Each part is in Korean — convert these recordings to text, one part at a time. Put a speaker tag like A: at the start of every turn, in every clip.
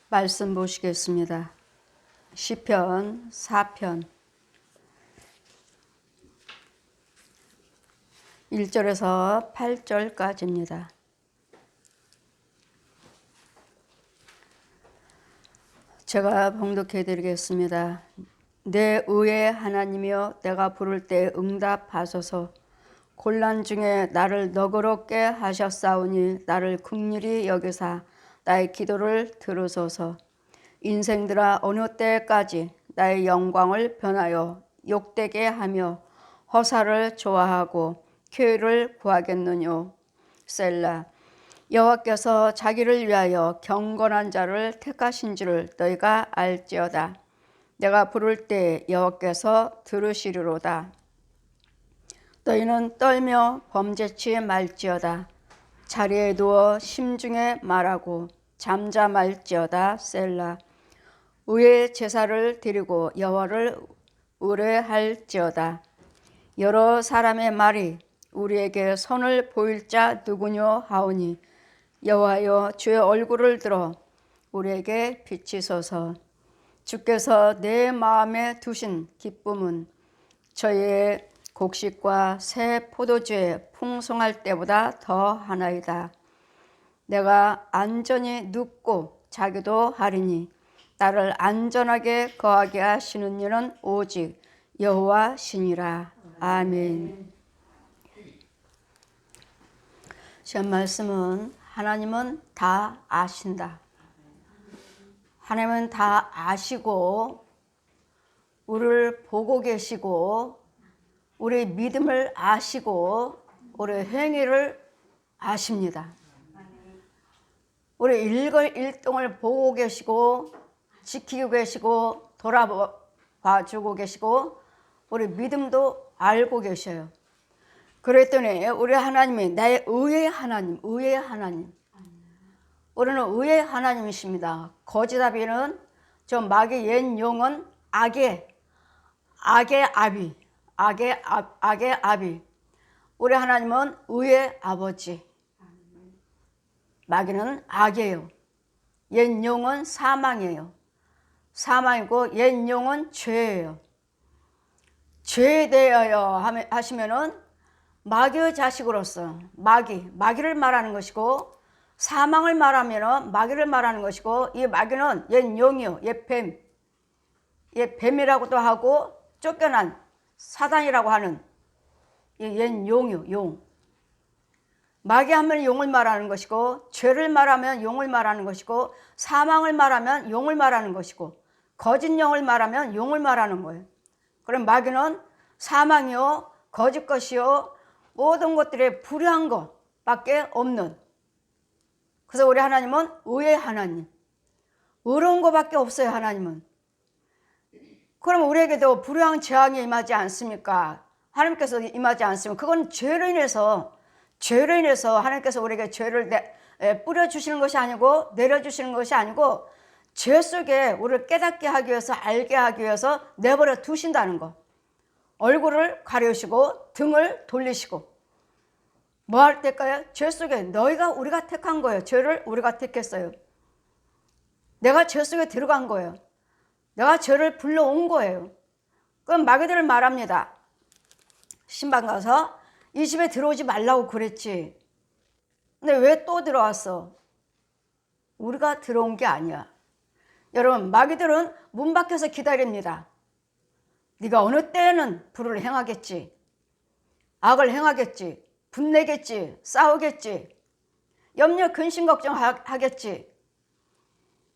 A: 말씀 보시겠습니다. 시편 4편 1절에서 8절까지입니다. 제가 봉독해 드리겠습니다. 내 의의 하나님이여, 내가 부를 때 응답하소서. 곤란 중에 나를 너그럽게 하셨사오니 나를 긍휼히 여기사 나의 기도를 들으소서. 인생들아, 어느 때까지 나의 영광을 변하여 욕되게 하며 허사를 좋아하고 쾌를 구하겠느뇨. 셀라. 여호와께서 자기를 위하여 경건한 자를 택하신 줄을 너희가 알지어다. 내가 부를 때 여호와께서 들으시리로다. 너희는 떨며 범죄치 말지어다. 자리에 누워 심중에 말하고 잠잠할지어다. 셀라. 의의 제사를 드리고 여호와를 의뢰할지어다. 여러 사람의 말이 우리에게 선을 보일 자 누구뇨 하오니 여호와여, 주의 얼굴을 들어 우리에게 비치소서. 주께서 내 마음에 두신 기쁨은 저희의 곡식과 새 포도주에 풍성할 때보다 더 하나이다. 내가 안전히 눕고 자기도 하리니 나를 안전하게 거하게 하시는 이는 오직 여호와시니라. 아멘. 시험 말씀은 하나님은 다 아신다. 하나님은 다 아시고 우리를 보고 계시고 우리 믿음을 아시고 우리 행위를 아십니다. 우리 일거일동을 보고 계시고 지키고 계시고 돌아봐주고 계시고 우리 믿음도 알고 계셔요. 그랬더니 우리 하나님이 나의 의의 하나님, 의의 하나님. 우리는 의의 하나님이십니다. 거짓아비는 저 마귀 옛 용은 악의 아비. 우리 하나님은 의의 아버지. 마귀는 악이에요. 옛 용은 사망이에요. 사망이고 옛 용은 죄예요. 죄에 대하여 하시면은 마귀의 자식으로서 마귀를 말하는 것이고, 사망을 말하면은 마귀를 말하는 것이고, 이 마귀는 옛 용이요, 옛 뱀이라고도 하고 쫓겨난 사단이라고 하는 옛 용이요, 용. 마귀 하면 용을 말하는 것이고, 죄를 말하면 용을 말하는 것이고, 사망을 말하면 용을 말하는 것이고, 거짓 영을 말하면 용을 말하는 거예요. 그럼 마귀는 사망이요, 거짓 것이요, 모든 것들의 불의한 것밖에 없는. 그래서 우리 하나님은 의의 하나님. 의로운 것밖에 없어요, 하나님은. 그럼 우리에게도 불의한 재앙이 임하지 않습니까? 하나님께서 임하지 않으면 그건 죄로 인해서 하나님께서 우리에게 죄를 뿌려주시는 것이 아니고 내려주시는 것이 아니고 죄 속에 우리를 깨닫게 하기 위해서, 알게 하기 위해서 내버려 두신다는 거. 얼굴을 가려시고 등을 돌리시고 뭐 할 때까요? 죄 속에 우리가 택한 거예요. 죄를 우리가 택했어요. 내가 죄 속에 들어간 거예요. 내가 죄를 불러온 거예요. 그럼 마귀들을 말합니다. 신방 가서 이 집에 들어오지 말라고 그랬지. 근데 왜 또 들어왔어? 우리가 들어온 게 아니야. 여러분, 마귀들은 문 밖에서 기다립니다. 네가 어느 때에는 불을 행하겠지, 악을 행하겠지, 분내겠지, 싸우겠지, 염려 근심 걱정하겠지.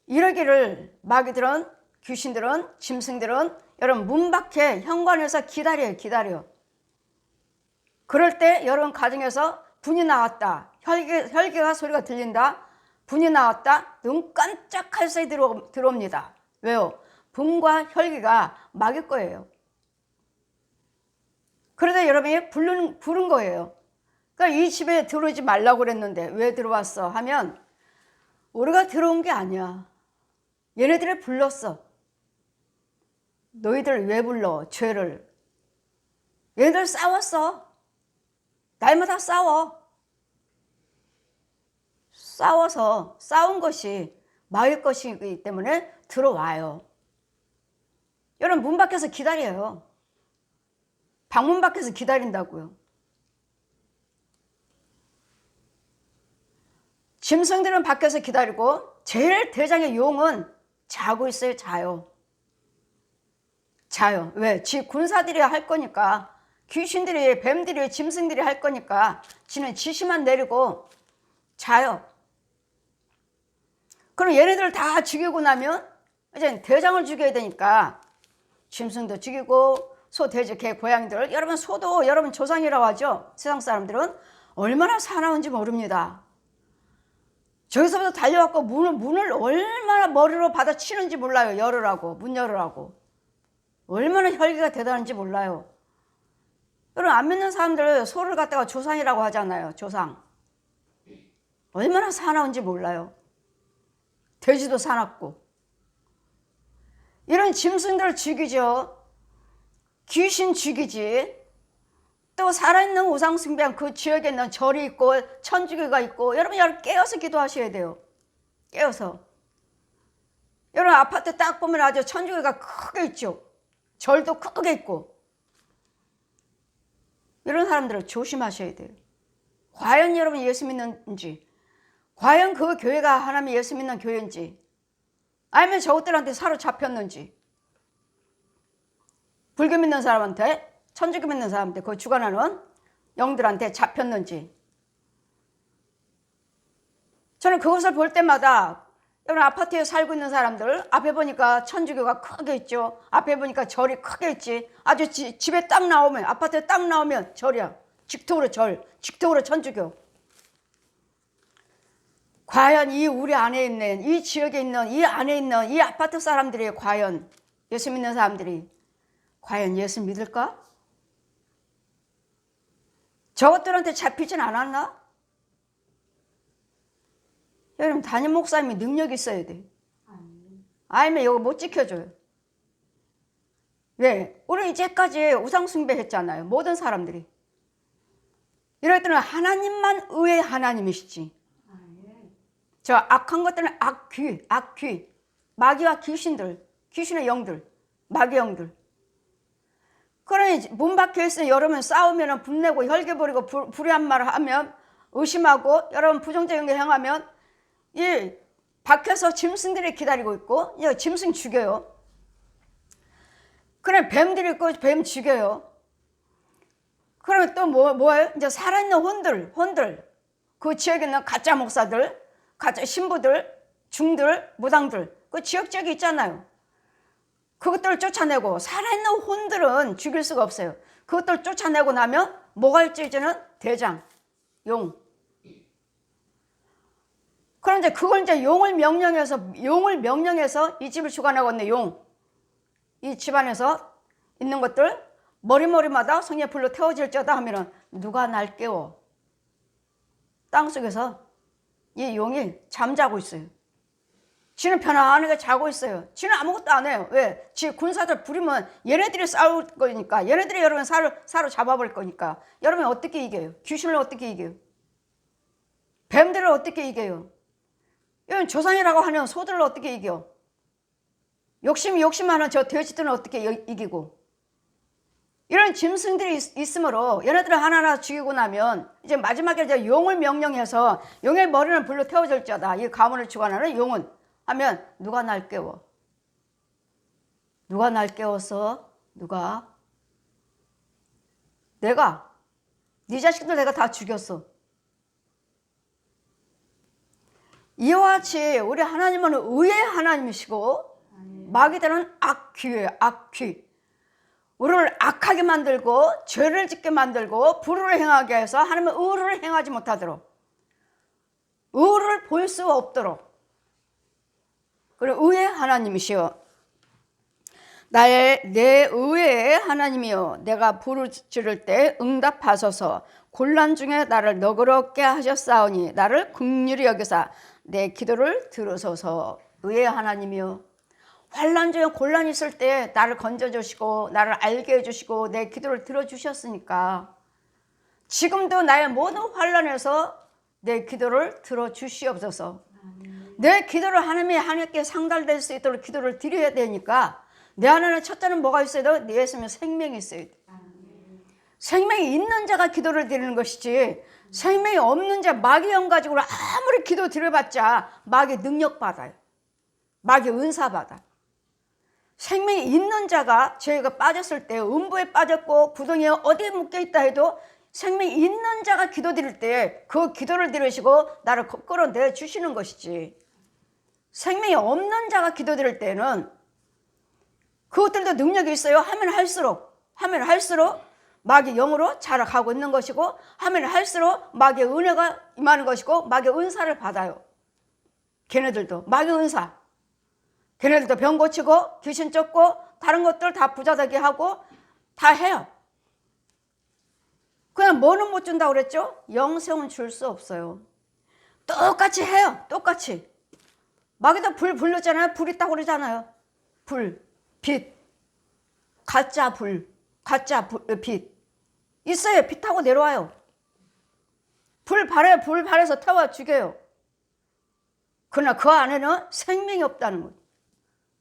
A: 이러기를 마귀들은, 귀신들은, 짐승들은 여러분 문 밖에 현관에서 기다려. 그럴 때 여러분 가정에서 분이 나왔다, 혈기가 소리가 들린다, 분이 나왔다, 눈 깜짝할 사이 들어옵니다. 왜요? 분과 혈기가 마귀 거예요. 그러다 여러분이 부른 거예요. 그러니까 이 집에 들어오지 말라고 그랬는데 왜 들어왔어? 하면 우리가 들어온 게 아니야. 얘네들을 불렀어. 너희들 왜 불러? 죄를. 얘네들 싸웠어. 날마다 싸워서 싸운 것이 마귀의 것이기 때문에 들어와요. 여러분 문 밖에서 기다려요. 방문 밖에서 기다린다고요. 짐승들은 밖에서 기다리고 제일 대장의 용은 자고 있어요. 자요. 왜? 지 군사들이 할 거니까, 귀신들이, 뱀들이, 짐승들이 할 거니까 지는 지시만 내리고 자요. 그럼 얘네들 다 죽이고 나면 이제 대장을 죽여야 되니까 짐승도 죽이고 소, 돼지, 개, 고양이들, 여러분 소도 여러분 조상이라고 하죠. 세상 사람들은 얼마나 사나운지 모릅니다. 저기서부터 달려왔고 문을 얼마나 머리로 받아치는지 몰라요. 열으라고, 문 열으라고. 얼마나 혈기가 대단한지 몰라요. 여러분 안 믿는 사람들 소를 갖다가 조상이라고 하잖아요. 조상. 얼마나 사나운지 몰라요. 돼지도 사납고. 이런 짐승들 죽이죠. 귀신 죽이지. 또 살아있는 우상숭배한 그 지역에 있는 절이 있고 천주교가 있고, 여러분 깨어서 기도하셔야 돼요. 깨어서. 여러분 아파트 딱 보면 아주 천주교가 크게 있죠. 절도 크게 있고. 이런 사람들을 조심하셔야 돼요. 과연 여러분 예수 믿는지, 과연 그 교회가 하나님 예수 믿는 교회인지, 아니면 저것들한테 사로잡혔는지, 불교 믿는 사람한테, 천주교 믿는 사람한테, 그 주관하는 영들한테 잡혔는지. 저는 그것을 볼 때마다 여러분 아파트에 살고 있는 사람들 앞에 보니까 천주교가 크게 있죠. 앞에 보니까 절이 크게 있지. 아주 집에 딱 나오면, 아파트에 딱 나오면 절이야. 직통으로 절, 직통으로 천주교. 과연 이 우리 안에 있는, 이 지역에 있는, 이 안에 있는 이 아파트 사람들이 과연 예수 믿는 사람들이 과연 예수 믿을까? 저것들한테 잡히진 않았나? 여러분 담임 목사님이 능력이 있어야 돼. 아니면 이거 못 지켜줘요. 왜? 우리 이제까지 우상숭배 했잖아요. 모든 사람들이. 이럴 때는 하나님만 의의 하나님이시지. 저 악한 것들은 악귀, 마귀와 귀신들, 귀신의 영들, 마귀 영들. 그러니 문 밖에 있으면 여러분 싸우면 분내고 혈기 부리고 불의한 말을 하면 의심하고, 여러분 부정적인 게 행하면 이 밖에서 짐승들이 기다리고 있고, 짐승 죽여요. 그래 뱀들이 있고 뱀 죽여요. 그러면 또 뭐예요? 이제 살아있는 혼들, 그 지역에 있는 가짜 목사들, 가짜 신부들, 중들, 무당들, 그 지역적이 있잖아요. 그것들을 쫓아내고, 살아있는 혼들은 죽일 수가 없어요. 그것들 쫓아내고 나면 뭐가 있지? 이제는 대장, 용. 그럼 이제 그걸 이제 용을 명령해서 이 집을 주관하고 있는 용, 이 집안에서 있는 것들 머리마다 성령의 불로 태워질지어다 하면은 누가 날 깨워? 땅속에서 이 용이 잠자고 있어요. 지는 편안하게 자고 있어요. 지는 아무것도 안 해요. 왜? 지 군사들 부리면 얘네들이 싸울 거니까, 얘네들이 여러분 사로잡아버릴 거니까. 여러분 어떻게 이겨요? 귀신을 어떻게 이겨요? 뱀들을 어떻게 이겨요? 이런 조상이라고 하는 소들을 어떻게 이겨? 욕심하는 저 돼지들은 어떻게 이기고? 이런 짐승들이 있으므로 얘네들을 하나하나 죽이고 나면 이제 마지막에 이제 용을 명령해서 용의 머리는 불로 태워질지어다. 이 가문을 주관하는 용은 하면 누가 날 깨워? 누가 날 깨웠어? 누가? 내가. 네 자식들 내가 다 죽였어. 이와 같이 우리 하나님은 의의 하나님이시고 마귀들은 악귀예요. 악귀. 우리를 악하게 만들고 죄를 짓게 만들고 불의를 행하게 해서 하나님은 의를 행하지 못하도록, 의를 볼 수 없도록. 그리고 의의 하나님이시여, 내 의의 하나님이여, 내가 부르 지를 때 응답하소서. 곤란 중에 나를 너그럽게 하셨사오니 나를 긍휼히 여기사 내 기도를 들으소서. 의의 하나님이여, 환난 중에 곤란이 있을 때 나를 건져주시고 나를 알게 해주시고 내 기도를 들어주셨으니까 지금도 나의 모든 환난에서 내 기도를 들어주시옵소서. 내 기도를 하나님께 상달될 수 있도록 기도를 드려야 되니까 내 안에는 첫째는 뭐가 있어야 돼? 내 예수님은 생명이 있어야 돼. 생명이 있는 자가 기도를 드리는 것이지 생명이 없는 자 마귀 영 가지고 아무리 기도 드려봤자 마귀 능력 받아요. 마귀 은사 받아. 생명이 있는 자가 죄가 빠졌을 때 음부에 빠졌고 구덩이에 어디에 묶여있다 해도 생명이 있는 자가 기도 드릴 때 그 기도를 들으시고 나를 끌어내 주시는 것이지 생명이 없는 자가 기도 드릴 때는 그것들도 능력이 있어요. 하면 할수록 마귀 영으로 자라가고 있는 것이고 하면 할수록 마귀의 은혜가 임하는 것이고 마귀의 은사를 받아요. 걔네들도 마귀 은사. 걔네들도 병 고치고 귀신 쫓고 다른 것들 다 부자 되게 하고 다 해요. 그냥 뭐는 못 준다고 그랬죠? 영생은 줄 수 없어요. 똑같이 해요. 똑같이. 마귀도 불 불렀잖아요. 불 있다고 그러잖아요. 불, 빛, 가짜 불, 가짜 빛 있어요. 빛 타고 내려와요. 불 발에서 태워 죽여요. 그러나 그 안에는 생명이 없다는 거예요.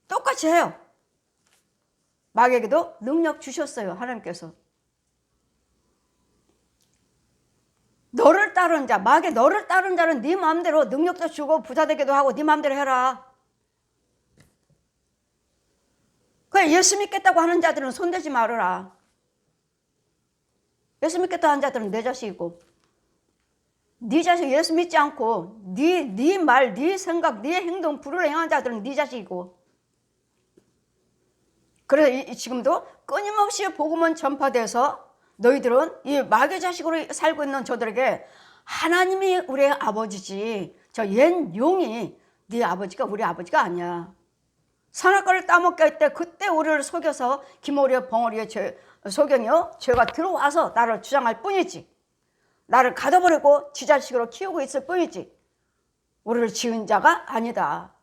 A: 똑같이 해요. 마귀에게도 능력 주셨어요. 하나님께서. 너를 따르는 자, 마귀 너를 따르는 자는 네 마음대로 능력도 주고 부자 되기도 하고 네 마음대로 해라. 그래 예수 믿겠다고 하는 자들은 손대지 말아라. 예수 믿겠다고 하는 자들은 내 자식이고 네 자식 예수 믿지 않고 네 말, 네 생각, 네 행동 불을 행한 자들은 네 자식이고 그래서 지금도 끊임없이 복음은 전파돼서 너희들은 이 마귀 자식으로 살고 있는 저들에게 하나님이 우리의 아버지지 저 옛 용이 네 아버지가 우리 아버지가 아니야. 선악과를 따먹게 할 때 그때 우리를 속여서 기모리와 벙어리의 소경이요 죄가 들어와서 나를 주장할 뿐이지 나를 가둬버리고 지 자식으로 키우고 있을 뿐이지 우리를 지은 자가 아니다.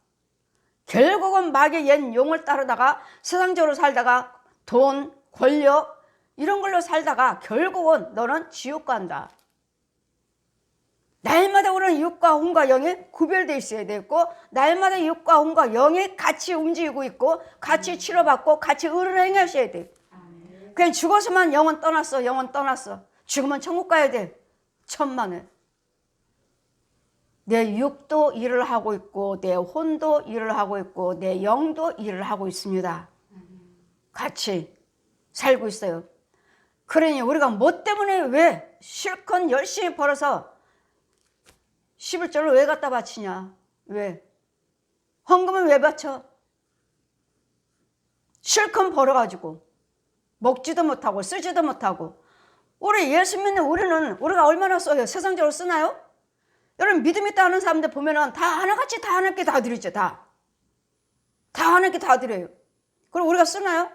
A: 결국은 마귀의 옛 용을 따르다가 세상적으로 살다가 돈, 권력 이런 걸로 살다가 결국은 너는 지옥 간다. 날마다 우리는 육과 혼과 영이 구별되어 있어야 되고 날마다 육과 혼과 영이 같이 움직이고 있고 같이 치료받고 같이 의를 행하셔야 돼. 그냥 죽어서만 영은 떠났어. 영은 떠났어. 죽으면 천국 가야 돼. 천만에. 내 육도 일을 하고 있고 내 혼도 일을 하고 있고 내 영도 일을 하고 있습니다. 같이 살고 있어요. 그러니 우리가 뭐 때문에 왜 실컷 열심히 벌어서 11조를 왜 갖다 바치냐? 왜? 헌금을 왜 바쳐? 실컷 벌어가지고 먹지도 못하고 쓰지도 못하고 우리 예수 믿는 우리가 얼마나 써요? 세상적으로 쓰나요? 여러분 믿음 있다 하는 사람들 보면은 다 하나같이 다 하나님께 다 드리죠. 다 하나님께 다 드려요. 그럼 우리가 쓰나요?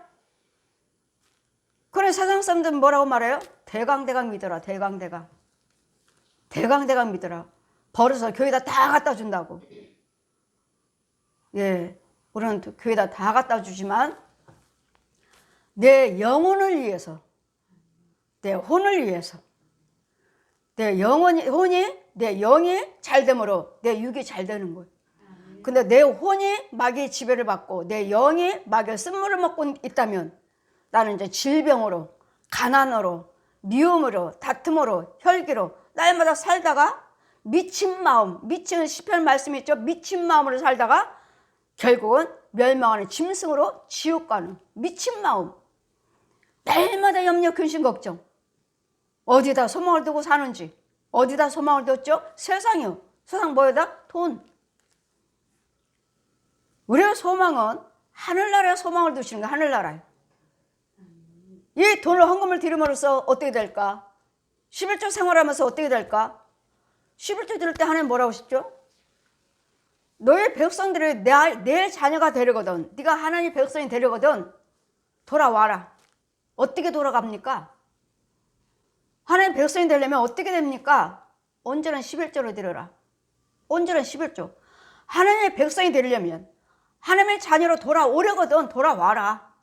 A: 그래 세상 사람들은 뭐라고 말해요? 대강대강 믿어라. 대강대강 믿어라. 벌어서 교회에다 다 갖다 준다고. 예, 우리는 교회에다 다 갖다 주지만 내 영혼을 위해서 내 혼을 위해서 내 내 영이 잘 되므로 내 육이 잘 되는 거예요. 근데 내 혼이 마귀의 지배를 받고 내 영이 마귀의 쓴물을 먹고 있다면 나는 이제 질병으로 가난으로 미움으로 다툼으로 혈기로 날마다 살다가 미친 마음 미친 시편 말씀이 있죠. 미친 마음으로 살다가 결국은 멸망하는 짐승으로 지옥 가는 미친 마음 날마다 염려 근심 걱정 어디다 소망을 두고 사는지 어디다 소망을 뒀죠? 세상이요. 세상 뭐에다? 돈. 우리의 소망은 하늘나라에 소망을 두시는 거예요. 하늘나라에. 이 돈을 헌금을 드림으로써 어떻게 될까? 11조 생활하면서 어떻게 될까? 11조 드릴 때 하나님 뭐라고 하시죠? 너의 백성들이 내 자녀가 되려거든 네가 하나님 백성이 되려거든 돌아와라. 어떻게 돌아갑니까? 하나님 백성이 되려면 어떻게 됩니까? 온전한 11조를 드려라. 온전한 11조. 하나님의 백성이 되려면 하나님의 자녀로 돌아오려거든 돌아와라.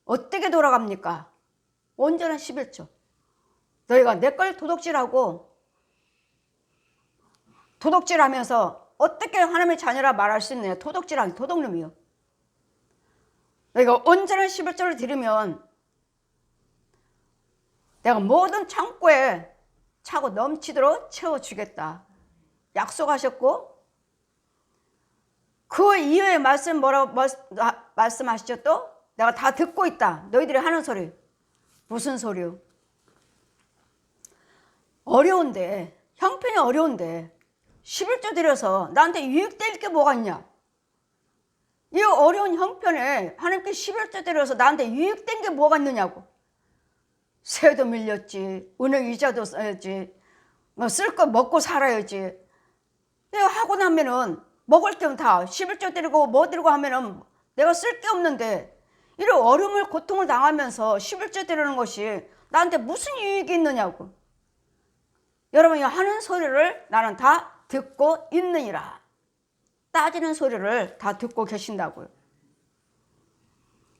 A: 어떻게 돌아갑니까? 온전한 11조. 너희가 내 걸 도둑질하면서 어떻게 하나님의 자녀라 말할 수 있느냐? 도둑질하기, 도둑놈이요. 내가 온전한 11조를 드리면 내가 모든 창고에 차고 넘치도록 채워주겠다 약속하셨고, 그 이후에 말씀 뭐라고 말씀하시죠? 또 내가 다 듣고 있다. 너희들이 하는 소리. 무슨 소리요? 어려운데, 형편이 어려운데 11조 드려서 나한테 유익될 게 뭐가 있냐? 이 어려운 형편에 하나님께 11조 드려서 나한테 유익된 게 뭐가 있느냐고. 세도 밀렸지, 은행 이자도 써야지, 쓸 거 먹고 살아야지. 하고 나면은 먹을 게 다 11조 드리고 뭐 드리고 하면은 내가 쓸 게 없는데, 이런 어려움을 고통을 당하면서 11조 드리는 것이 나한테 무슨 유익이 있느냐고. 여러분이 하는 소리를 나는 다 듣고 있느니라. 따지는 소리를 다 듣고 계신다고요.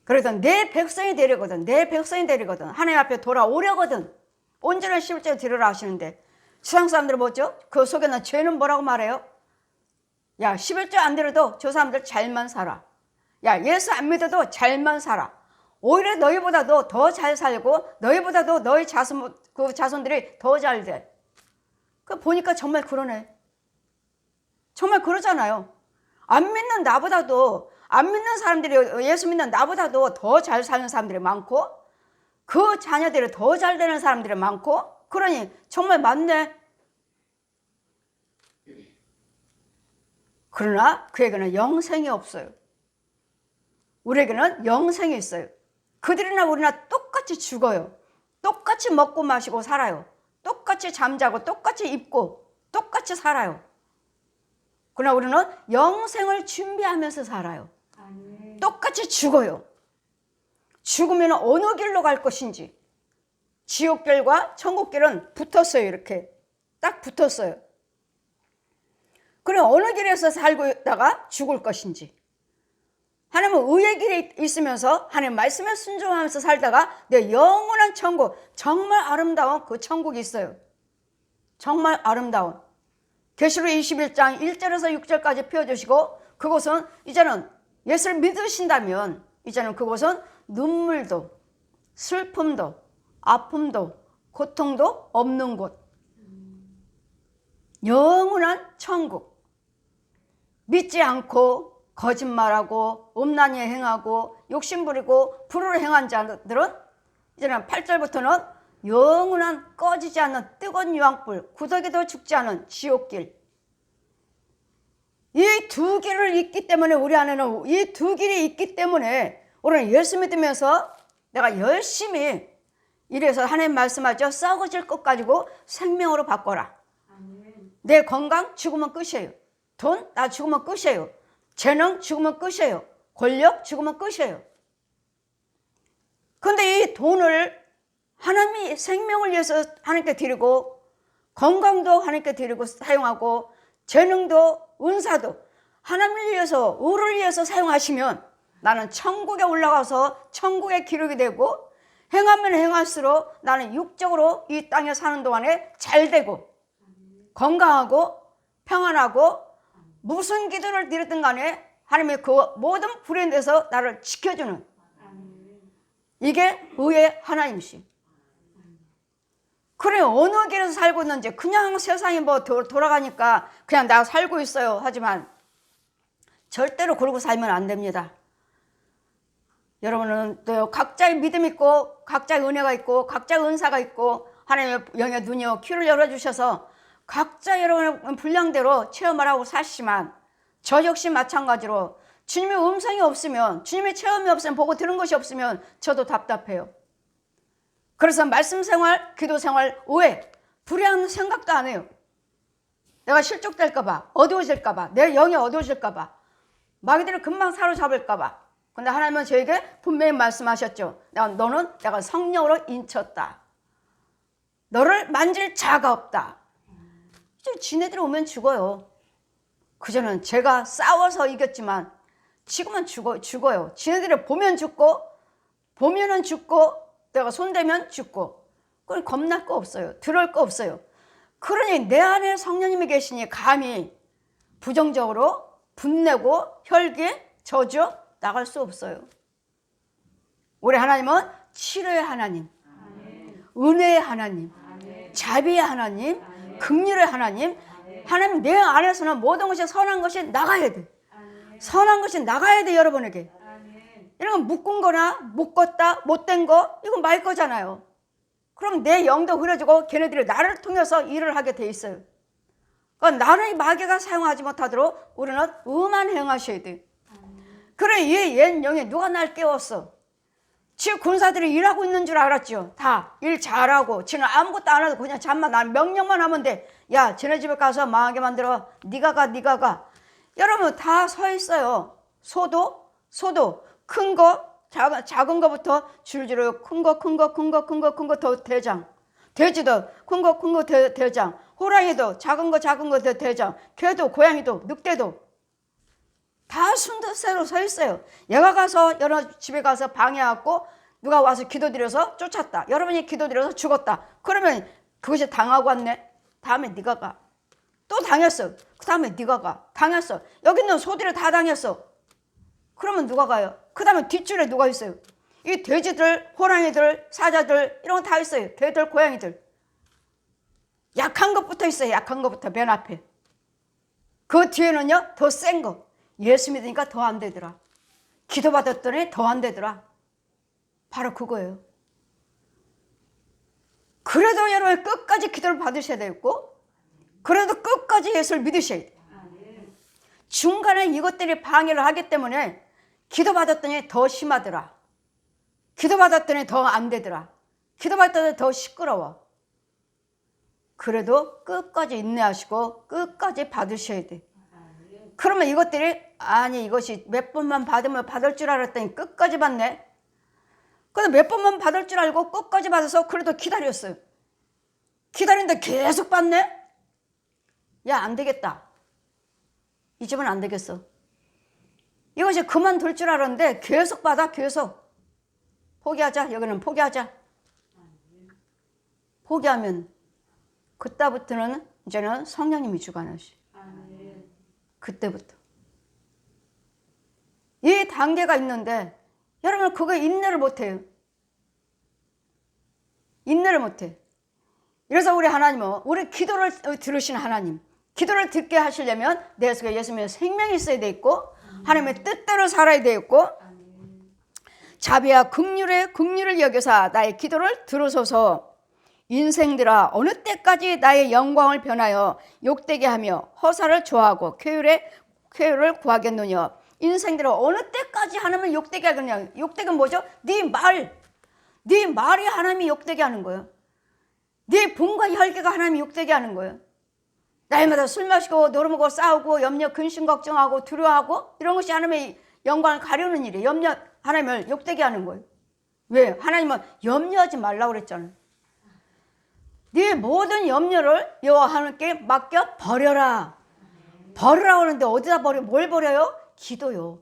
A: 그래서 내 백성이 되려거든, 내 백성이 되려거든, 하나님 앞에 돌아오려거든 온전한 11조 드리라 하시는데, 세상 사람들은 뭐죠? 그 속에는 죄는 뭐라고 말해요? 야, 11조 안 드려도 저 사람들 잘만 살아. 야, 예수 안 믿어도 잘만 살아. 오히려 너희보다도 더 잘 살고 너희보다도 너희 자손들이 더 잘 돼. 그 보니까 정말 그러네. 정말 그러잖아요. 안 믿는 나보다도, 안 믿는 사람들이, 예수 믿는 나보다도 더 잘 사는 사람들이 많고, 그 자녀들이 더 잘 되는 사람들이 많고, 그러니 정말 맞네. 그러나 그에게는 영생이 없어요. 우리에게는 영생이 있어요. 그들이나 우리나 똑같이 죽어요. 똑같이 먹고 마시고 살아요. 똑같이 잠자고 똑같이 입고 똑같이 살아요. 그러나 우리는 영생을 준비하면서 살아요. 똑같이 죽어요. 죽으면 어느 길로 갈 것인지. 지옥길과 천국길은 붙었어요. 이렇게 딱 붙었어요. 그럼 어느 길에서 살고 있다가 죽을 것인지. 하나님은 의의 길에 있으면서 하나님 말씀에 순종하면서 살다가 내 영원한 천국, 정말 아름다운 그 천국이 있어요. 정말 아름다운. 계시록 21장 1절에서 6절까지 펴주시고, 그곳은 이제는 예수를 믿으신다면 이제는 그곳은 눈물도 슬픔도 아픔도 고통도 없는 곳, 영원한 천국. 믿지 않고 거짓말하고 음란히 행하고 욕심부리고 불의를 행한 자들은 이제는 8절부터는 영원한 꺼지지 않는 뜨거운 유황불, 구더기도 죽지 않은 지옥길. 이 두 길을 있기 때문에, 우리 안에는 이 두 길이 있기 때문에 우리는 예수 믿으면서 내가 열심히 이래서 하나님 말씀하죠. 썩어질 것 가지고 생명으로 바꿔라. 내 건강 죽으면 끝이에요. 돈 나 죽으면 끝이에요. 재능 죽으면 끝이에요. 권력 죽으면 끝이에요. 그런데 이 돈을 하나님이 생명을 위해서 하나님께 드리고, 건강도 하나님께 드리고 사용하고, 재능도 은사도 하나님을 위해서, 의를 위해서 사용하시면 나는 천국에 올라가서 천국의 기록이 되고, 행하면 행할수록 나는 육적으로 이 땅에 사는 동안에 잘 되고 건강하고 평안하고, 무슨 기도를 드렸든 간에 하나님의 그 모든 불에 대해서 나를 지켜주는, 이게 의의 하나님이시. 그래, 어느 길에서 살고 있는지, 그냥 세상이 뭐 돌아가니까 그냥 나 살고 있어요 하지만 절대로 그러고 살면 안 됩니다. 여러분은 또 각자의 믿음 있고 각자의 은혜가 있고 각자의 은사가 있고 하나님의 영의 눈이요 귀를 열어주셔서 각자 여러분의 분량대로 체험을 하고 사시지만, 저 역시 마찬가지로 주님의 음성이 없으면, 주님의 체험이 없으면, 보고 들은 것이 없으면 저도 답답해요. 그래서 말씀 생활, 기도 생활 외에 불의한 생각도 안 해요. 내가 실족될까봐, 어두워질까봐, 내 영이 어두워질까봐, 마귀들을 금방 사로잡을까봐. 근데 하나님은 저에게 분명히 말씀하셨죠. 너는 내가 성령으로 인쳤다. 너를 만질 자가 없다. 이제 지네들이 오면 죽어요. 그전엔 제가 싸워서 이겼지만 지금은 죽어요. 지네들이 보면 죽고, 보면은 죽고, 내가 손대면 죽고. 그건 겁날 거 없어요. 들을 거 없어요. 그러니 내 안에 성령님이 계시니 감히 부정적으로 분내고 혈기, 저주 나갈 수 없어요. 우리 하나님은 치료의 하나님, 은혜의 하나님, 자비의 하나님, 긍휼의 하나님. 하나님 내 안에서는 모든 것이 선한 것이 나가야 돼. 선한 것이 나가야 돼. 여러분에게 이런 거 묶은 거나 묶었다 못된 거 이거 말 거잖아요. 그럼 내 영도 흐려지고 걔네들이 나를 통해서 일을 하게 돼 있어요. 그러니까 나는 마귀가 사용하지 못하도록 우리는 의만 행하셔야 돼. 그래 이 옛 영에 누가 날 깨웠어? 지금 군사들이 일하고 있는 줄 알았죠. 다 일 잘하고 지는 아무것도 안 해도 그냥 잠만 난 명령만 하면 돼. 야 쟤네 집에 가서 망하게 만들어. 네가 가. 여러분 다 서 있어요. 소도 큰 거 작은 거부터 줄줄이 큰 거 더 대장. 돼지도 큰 거 대장. 호랑이도 작은 거 대장. 개도 고양이도 늑대도 다 순서대로 서 있어요. 얘가 가서 여러 집에 가서 방해하고 누가 와서 기도드려서 쫓았다. 여러분이 기도드려서 죽었다. 그러면 그것이 당하고 왔네. 다음에 네가 가. 또 당했어. 그 다음에 네가 가. 당했어. 여기 있는 소들이 다 당했어. 그러면 누가 가요? 그 다음에 뒷줄에 누가 있어요? 이 돼지들, 호랑이들, 사자들 이런 거 다 있어요. 개들, 고양이들. 약한 것부터 있어요. 약한 것부터 맨 앞에. 그 뒤에는요 더 센 거. 예수 믿으니까 더 안 되더라. 기도받았더니 더 안 되더라. 바로 그거예요. 그래도 여러분 끝까지 기도를 받으셔야 되고 그래도 끝까지 예수를 믿으셔야 돼요. 중간에 이것들이 방해를 하기 때문에 기도받았더니 더 심하더라. 기도받았더니 더 안 되더라. 기도받았더니 더 시끄러워. 그래도 끝까지 인내하시고 끝까지 받으셔야 돼. 그러면 이것들이 아니 이것이 몇 번만 받으면 받을 줄 알았더니 끝까지 받네. 근데 몇 번만 받을 줄 알고 끝까지 받아서 그래도 기다렸어요. 기다리는데 계속 받네. 야 안 되겠다. 이 집은 안 되겠어. 이것이 그만둘 줄 알았는데 계속 받아. 계속. 포기하자. 여기는 포기하자. 포기하면 그때부터는 이제는 성령님이 주관하시. 그때부터. 이 단계가 있는데 여러분 그거 인내를 못해요. 인내를 못해. 그래서 우리 하나님은 우리 기도를 들으신 하나님, 기도를 듣게 하시려면 내 속에 예수님의 생명이 있어야 돼 있고 하나님의 뜻대로 살아야 돼 있고 자비와 긍휼을 여겨서 나의 기도를 들으소서. 인생들아 어느 때까지 나의 영광을 변하여 욕되게 하며 허사를 좋아하고 쾌유를 구하겠느냐. 인생들은 어느 때까지 하나님을 욕되게 하겠냐. 욕되게 뭐죠? 네 말이 하나님이 욕되게 하는 거예요. 네 분과 혈기가 하나님이 욕되게 하는 거예요. 날마다 술 마시고 노름먹고 싸우고 염려 근심 걱정하고 두려워하고 이런 것이 하나님의 영광을 가려는 일이에요. 하나님을 욕되게 하는 거예요. 왜? 하나님은 염려하지 말라고 그랬잖아요. 네 모든 염려를 여호와 하나님께 맡겨 버려라. 버리라고 하는데 어디다 버려? 뭘 버려요? 기도요.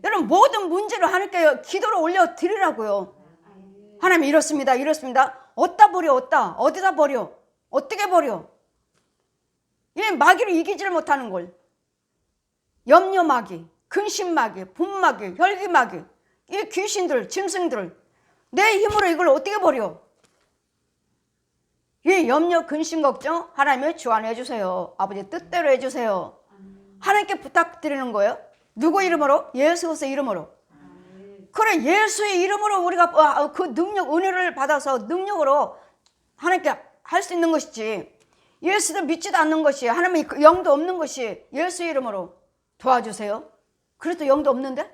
A: 여러분 모든 문제를 하나님께 기도로 올려드리라고요. 하나님 이렇습니다. 어디다 버려? 어디다 버려? 어떻게 버려? 이 마귀를 이기지를 못하는 걸. 염려 마귀, 근심 마귀, 분 마귀, 혈기 마귀, 이 귀신들, 짐승들 내 힘으로 이걸 어떻게 버려? 이 염려, 근심, 걱정 하나님을 주관해 주세요. 아버지 뜻대로 해주세요. 하나님께 부탁드리는 거예요. 누구 이름으로? 예수 그리스도의 이름으로. 그래 예수의 이름으로 우리가 그 능력, 은혜를 받아서 능력으로 하나님께 할 수 있는 것이지. 예수도 믿지도 않는 것이 하나님의 영도 없는 것이 예수의 이름으로 도와주세요. 그래도 영도 없는데?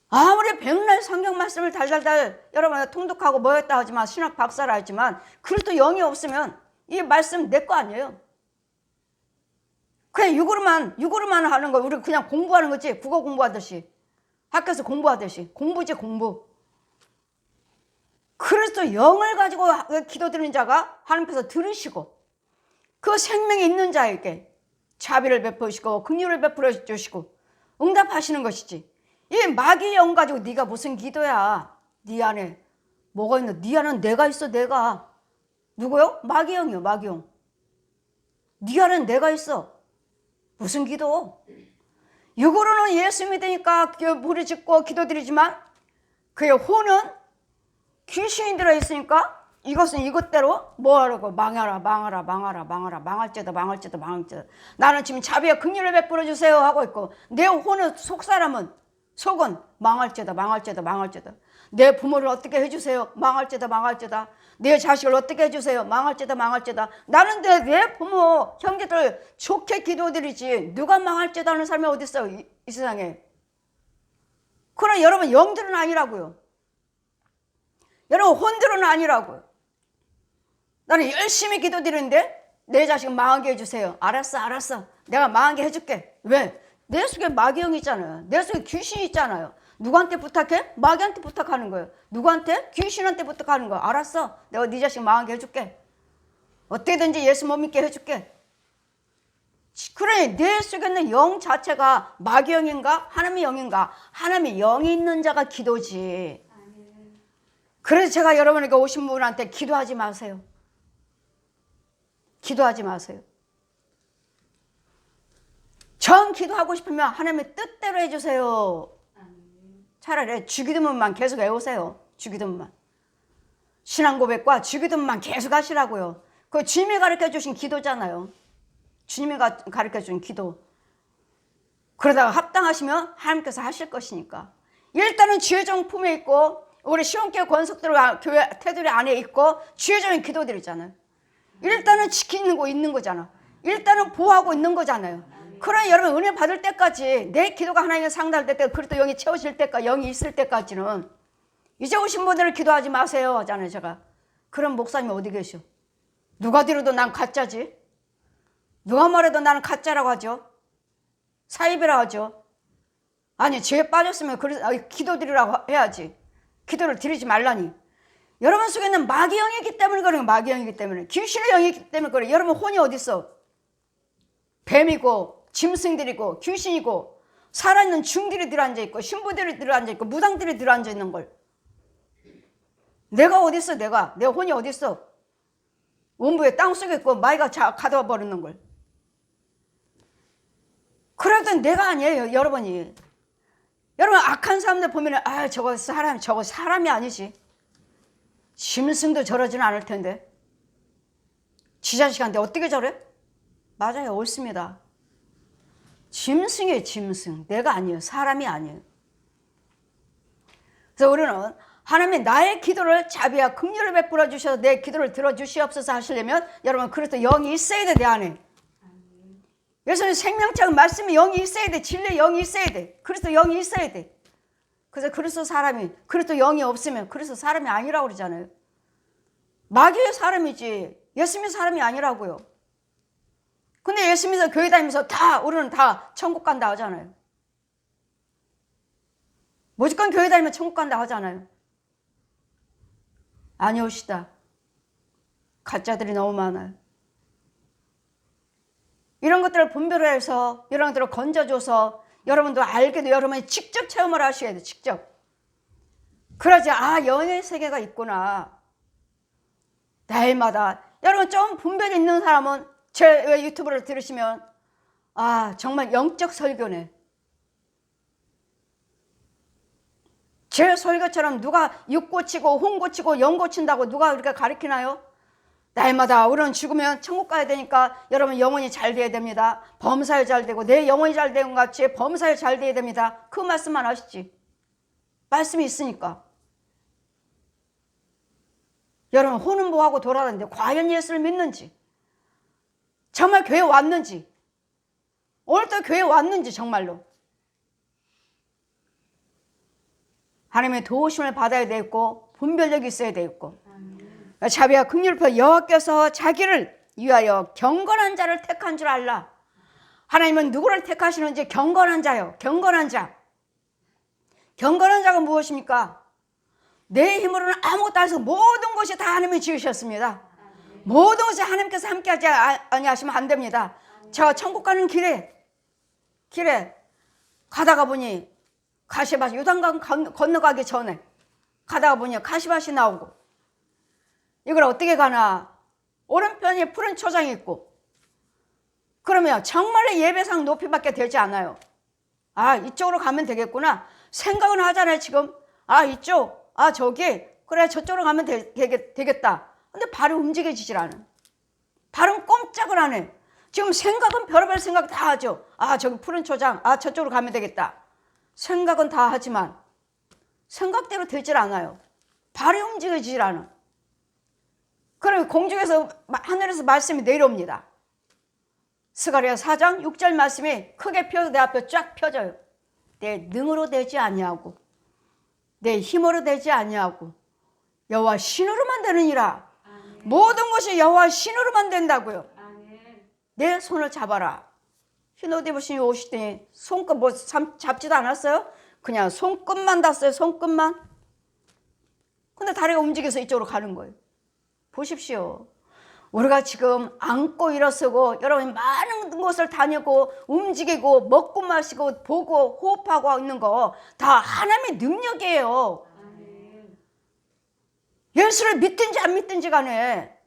A: 아무리 백날 성경 말씀을 달달달 여러분 통독하고 뭐였다 하지만 신학 박사라 하지만 그래도 영이 없으면 이 말씀 내 거 아니에요. 그냥 육으로만 하는 거. 우리 그냥 공부하는 거지. 국어 공부하듯이 학교에서 공부하듯이 공부지 공부. 그래서 영을 가지고 기도드리는 자가 하나님께서 들으시고 그 생명이 있는 자에게 자비를 베푸시고 긍휼을 베풀어 주시고 응답하시는 것이지. 이 마귀의 영 가지고 네가 무슨 기도야. 네 안에 뭐가 있노? 네 안에 내가 있어. 내가. 누구요? 마귀의 영이요. 마귀의 영. 네 안에 내가 있어. 무슨 기도? 육으로는 예수 믿으니까 부르짖고 기도드리지만 그의 혼은 귀신이 들어있으니까 이것은 이것대로 뭐하라고 망하라 망하라 망하라 망하라 망할지도 망할지도 망할지도 나는 지금 자비와 긍휼을 베풀어 주세요 하고 있고 내 혼은 속사람은 속은 망할지도 망할지도 망할지도 내 부모를 어떻게 해주세요 망할지도 망할지다 내 자식을 어떻게 해주세요 망할지도 망할지다 나는 내 부모 형제들 좋게 기도드리지 누가 망할지도 하는 사람이 어디 있어요 이 세상에. 그러나 여러분 영들은 아니라고요. 여러분 혼들은 아니라고요. 나는 열심히 기도드리는데 내 자식 망하게 해주세요. 알았어 내가 망하게 해줄게. 왜? 내 속에 마귀형이 있잖아요. 내 속에 귀신이 있잖아요. 누구한테 부탁해? 마귀한테 부탁하는 거예요. 누구한테? 귀신한테 부탁하는 거예요. 알았어 내가 네 자식 망하게 해줄게. 어떻게든지 예수 못 믿게 해줄게. 그러니 내 속에 있는 영 자체가 마귀형인가 하나님의 영인가? 하나님의 영이 있는 자가 기도지. 그래서 제가 여러분에게 오신 분한테 기도하지 마세요. 기도하지 마세요. 전 기도하고 싶으면 하나님의 뜻대로 해주세요. 차라리 주기도문만 계속 외우세요. 주기도문만. 신앙 고백과 주기도문만 계속 하시라고요. 그 주님이 가르쳐 주신 기도잖아요. 주님이 가르쳐 준 기도. 그러다가 합당하시면 하나님께서 하실 것이니까. 일단은 주의 종 품에 있고 우리 시온교회 권속들 교회 테두리 안에 있고 주의 종의 기도드리잖아요. 일단은 지키고 있는 거잖아. 일단은 보호하고 있는 거잖아요. 그러나 여러분 은혜 받을 때까지 내 기도가 하나님께 상달될 때 그리스도 영이 채워질 때까지 영이 있을 때까지는 이제 오신 분들을 기도하지 마세요 하잖아요. 제가 그런 목사님이 어디 계셔? 누가 들어도 난 가짜지. 누가 말해도 나는 가짜라고 하죠. 사입이라고 하죠. 아니 죄에 빠졌으면 기도드리라고 해야지. 기도를 드리지 말라니. 여러분 속에는 마귀 영이기 때문에 그래요. 마귀 영이기 때문에. 귀신의 영이기 때문에 그래요. 여러분 혼이 어디 있어? 뱀이고 짐승들이고 귀신이고 살아있는 중들이 들어앉아있고 신부들이 들어앉아있고 무당들이 들어앉아있는 걸. 내가 어디 있어? 내 혼이 어디 있어? 원부에 땅속에 있고 마귀가 가져와 버리는 걸. 그래도 내가 아니에요. 여러분이. 여러분 악한 사람들 보면 저거 사람이 아니지. 짐승도 저러지는 않을 텐데. 지 자식한테 어떻게 저래? 맞아요. 옳습니다. 짐승이에요. 짐승. 내가 아니에요. 사람이 아니에요. 그래서 우리는 하나님이 나의 기도를 자비와 긍휼을 베풀어 주셔서 내 기도를 들어주시옵소서 하시려면 여러분 그래서 영이 있어야 돼. 내 안에. 그래서 생명책 말씀이 영이 있어야 돼. 진리의 영이 있어야 돼. 그리스도 영이 있어야 돼. 그래서 그리스도 사람이 그리스도 영이 없으면 그리스도 사람이 아니라고 그러잖아요. 마귀의 사람이지 예수님의 사람이 아니라고요. 근데 예수 믿어서 교회 다니면서 우리는 다 천국 간다 하잖아요. 무조건 교회 다니면 천국 간다 하잖아요. 아니오시다. 가짜들이 너무 많아요. 이런 것들을 분별해서 이런 것들을 건져줘서 여러분도 알게도 여러분이 직접 체험을 하셔야 돼요. 직접. 그러지 영의 세계가 있구나. 날마다. 여러분 좀 분별이 있는 사람은 제 유튜브를 들으시면 정말 영적 설교네. 제 설교처럼 누가 육 고치고 홍 고치고 영 고친다고 누가 그렇게 가르치나요? 날마다 우리는 죽으면 천국 가야 되니까 여러분 영혼이 잘 돼야 됩니다. 범사에 잘 되고 내 영혼이 잘 되는 것 같이 범사에 잘 돼야 됩니다. 그 말씀만 하시지. 말씀이 있으니까. 여러분 혼은 뭐하고 돌아다니는데 과연 예수를 믿는지 정말 교회 왔는지 오늘도 교회 왔는지 정말로 하나님의 도우심을 받아야 되겠고 분별력이 있어야 되겠고 자비와 긍휼을 여호와께서 자기를 위하여 경건한 자를 택한 줄 알라. 하나님은 누구를 택하시는지 경건한 자요. 경건한 자. 경건한 자가 무엇입니까? 내 힘으로는 아무것도 안 해서 모든 것이 다 하나님이 지으셨습니다. 모든 것이 하나님께서 함께하지 아니하시면 안 됩니다. 저 천국 가는 길에 가다가 보니 가시밭이 요단강 건너가기 전에 가다가 보니 가시밭이 나오고 이걸 어떻게 가나? 오른편에 푸른 초장이 있고 그러면 정말로 예배상 높이밖에 되지 않아요. 아, 이쪽으로 가면 되겠구나 생각은 하잖아요. 지금 이쪽, 저기, 그래 저쪽으로 가면 되겠다. 근데 발이 움직여지질 않아. 발은 꼼짝을 안 해. 지금 생각은 별의별 생각 다 하죠. 저기 푸른 초장, 저쪽으로 가면 되겠다. 생각은 다 하지만 생각대로 되질 않아요. 발이 움직여지질 않아. 그러면 공중에서 하늘에서 말씀이 내려옵니다. 스가랴 4장 6절 말씀이 크게 펴서 내 앞에 쫙 펴져요. 내 능으로 되지 아니하고 내 힘으로 되지 아니하고 여호와 신으로만 되느니라. 아멘. 모든 것이 여호와 신으로만 된다고요. 아멘. 내 손을 잡아라. 흰 옷 입으신 오시더니 손끝 잡지도 않았어요? 그냥 손끝만 닿았어요. 손끝만. 근데 다리가 움직여서 이쪽으로 가는 거예요. 보십시오. 우리가 지금 앉고 일어서고 여러분 많은 곳을 다니고 움직이고 먹고 마시고 보고 호흡하고 있는 거 다 하나님의 능력이에요. 예수를 믿든지 안 믿든지 간에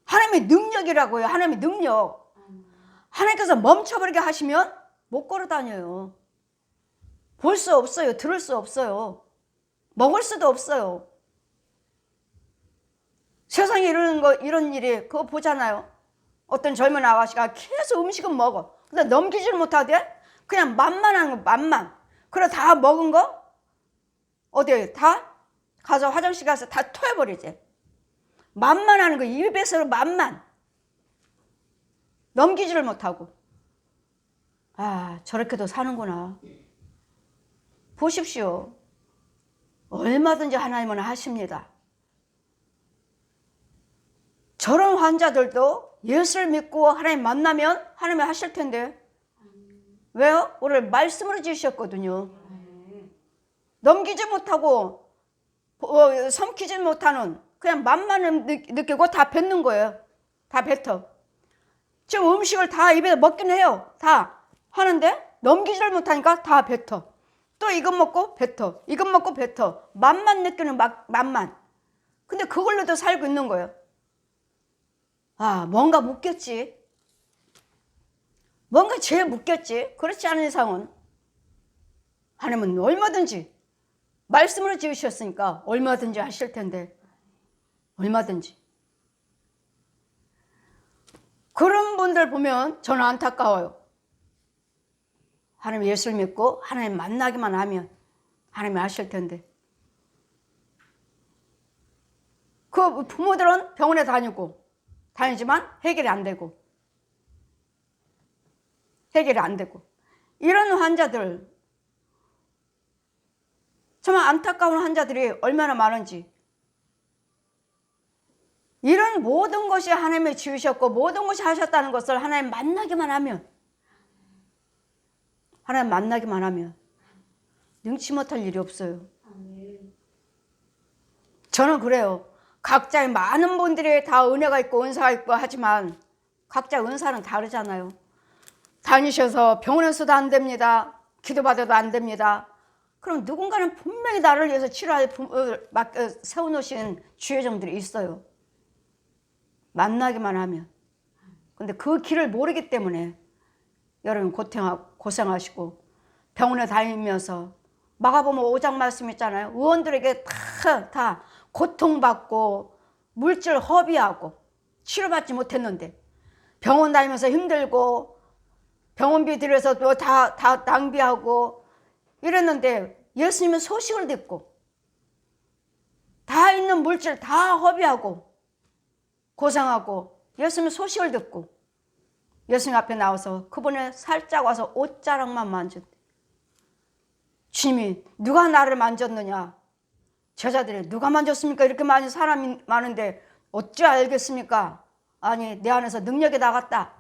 A: 하나님의 능력이라고요. 하나님의 능력. 하나님께서 멈춰버리게 하시면 못 걸어 다녀요. 볼 수 없어요. 들을 수 없어요. 먹을 수도 없어요. 세상에 이런 일이 그거 보잖아요. 어떤 젊은 아가씨가 계속 음식은 먹어. 근데 넘기지를 못하대. 그냥 맛만 하는 거, 맛만. 그래 다 먹은 거 어디에 다 가서 화장실 가서 다 토해버리지. 맛만 하는 거, 입에서 맛만. 넘기지를 못하고. 저렇게도 사는구나. 보십시오. 얼마든지 하나님은 하십니다. 저런 환자들도 예수를 믿고 하나님 만나면 하나님이 하실 텐데. 왜요? 오늘 말씀으로 지으셨거든요. 넘기지 못하고 삼키지 못하는 그냥 맛만 느끼고 다 뱉는 거예요. 다 뱉어. 지금 음식을 다 입에 먹긴 해요. 다 하는데 넘기지를 못하니까 다 뱉어. 또 이것 먹고 뱉어. 이것 먹고 뱉어. 맛만 느끼는 맛만. 근데 그걸로도 살고 있는 거예요. 뭔가 묶였지. 뭔가 죄에 묶였지. 그렇지 않은 이상은 하나님은 얼마든지 말씀으로 지으셨으니까 얼마든지 하실 텐데. 얼마든지. 그런 분들 보면 저는 안타까워요. 하나님 예수를 믿고 하나님 만나기만 하면 하나님이 하실 텐데. 그 부모들은 병원에 다니지만 해결이 안 되고 이런 환자들, 정말 안타까운 환자들이 얼마나 많은지. 이런 모든 것이 하나님이 지으셨고 모든 것이 하셨다는 것을 하나님 만나기만 하면 능치 못할 일이 없어요. 저는 그래요. 각자의 많은 분들이 다 은혜가 있고 은사가 있고 하지만 각자 은사는 다르잖아요. 다니셔서 병원에서도 안 됩니다. 기도받아도 안 됩니다. 그럼 누군가는 분명히 나를 위해서 치료할 세워놓으신 주의종들이 있어요. 만나기만 하면. 근데 그 길을 모르기 때문에 여러분 고생하시고 병원에 다니면서 마가복음 5장 말씀 있잖아요. 의원들에게 다 고통받고 물질 허비하고 치료받지 못했는데 병원 다니면서 힘들고 병원비 들여서 또 다 낭비하고 이랬는데 예수님은 소식을 듣고 다 있는 물질 다 허비하고 고생하고 예수님은 소식을 듣고 예수님 앞에 나와서 그분을 살짝 와서 옷자락만 만졌대. 주님이 누가 나를 만졌느냐? 제자들이 누가 만졌습니까? 이렇게 많은 사람이 많은데 어찌 알겠습니까? 아니 내 안에서 능력이 나갔다.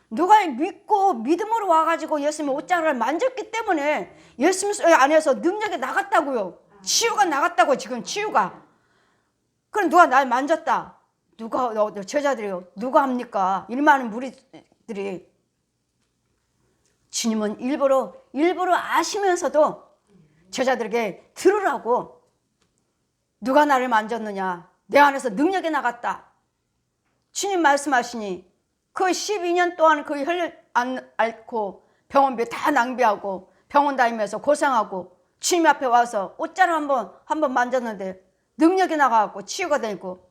A: 누가 믿고 믿음으로 와가지고 예수님의 옷자락을 만졌기 때문에 예수님 안에서 능력이 나갔다고요. 치유가 나갔다고. 지금 치유가. 그럼 누가 날 만졌다. 제자들이요. 누가 합니까? 이 많은 무리들이. 주님은 일부러 아시면서도 제자들에게 들으라고. 누가 나를 만졌느냐? 내 안에서 능력이 나갔다. 주님 말씀하시니 그 12년 동안 그 혈 안 앓고 병원비 다 낭비하고 병원 다니면서 고생하고 주님 앞에 와서 옷자루 한번 만졌는데 능력이 나가고 치유가 되고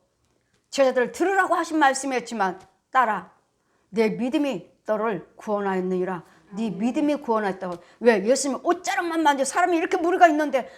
A: 제자들 들으라고 하신 말씀이었지만 딸아 내 믿음이 너를 구원하였느니라. 네 믿음이 구원했다고. 왜? 예수님 옷자락만 만져 사람이 이렇게 무리가 있는데